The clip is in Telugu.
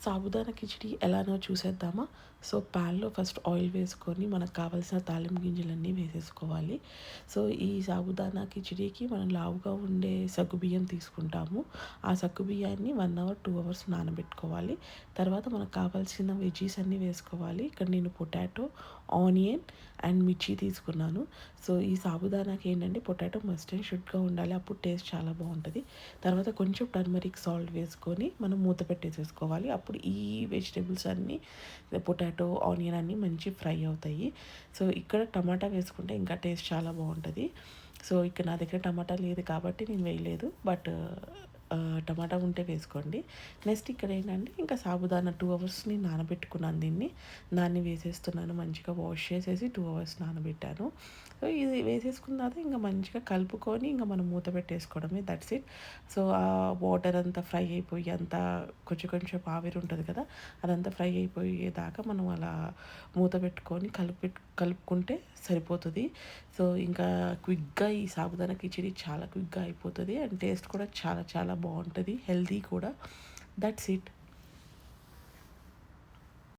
సాబుదానా కిచిడి ఎలానో చూసేద్దామా? సో, ప్యాన్‌లో ఫస్ట్ ఆయిల్ వేసుకొని మనకు కావాల్సిన తాలింపు గింజలన్నీ వేసేసుకోవాలి. సో, ఈ సాబుదానా కిచిడీకి మనం లావుగా ఉండే సగ్గుబియ్యం తీసుకుంటాము. ఆ సగ్గుబియ్యాన్ని 1 అవర్, 2 అవర్స్ నానబెట్టుకోవాలి. తర్వాత మనకు కావాల్సిన వెజ్జీస్ అన్నీ వేసుకోవాలి. ఇక్కడ నేను పొటాటో, ఆనియన్ అండ్ మిర్చి తీసుకున్నాను. సో, ఈ సాబుదానాకి ఏంటంటే పొటాటో మస్ట్ అండ్ షుడ్‌గా ఉండాలి. అప్పుడు టేస్ట్ చాలా బావుంటది. తర్వాత కొంచెం టర్మరిక్ సాల్ట్ వేసుకొని మనం మూత పెట్టేసేసుకోవాలి. అప్పుడు ఈ వెజిటబుల్స్ అన్నీ పొటాటో, ఆనియన్ అన్నీ మంచి ఫ్రై అవుతాయి. సో, ఇక్కడ టమాటా వేసుకుంటే ఇంకా టేస్ట్ చాలా బావుంటది. సో, ఇక్కడ నా దగ్గర టమాటా లేదు కాబట్టి నేను వేయలేదు. బట్ టమాటా ఉంటే వేసుకోండి. నెక్స్ట్ ఇక్కడ ఏంటంటే ఇంకా సాబుదానా 2 అవర్స్ నేను నానబెట్టుకున్నాను దీన్ని. దాన్ని వేసేస్తున్నాను. మంచిగా వాష్ చేసేసి 2 అవర్స్ నానబెట్టాను. సో, ఇది వేసేసుకున్న తర్వాత ఇంక మంచిగా కలుపుకొని ఇంక మనం మూత పెట్టేసుకోవడమే దట్స్ ఇట్. సో, ఆ వాటర్ అంతా ఫ్రై అయిపోయి అంతా కొంచెం కొంచెం ఆవిరి ఉంటది కదా! అదంతా ఫ్రై అయిపోయేదాకా మనం అలా మూత పెట్టుకొని కలుపుకుంటే సరిపోతది. సో, ఇంకా క్విక్‌గా ఈ సాబుదానా కిచిడి చాలా క్విక్‌గా అయిపోతది. అండ్ టేస్ట్ కూడా చాలా చాలా బావుంటది. హెల్తీ కూడా. That's it.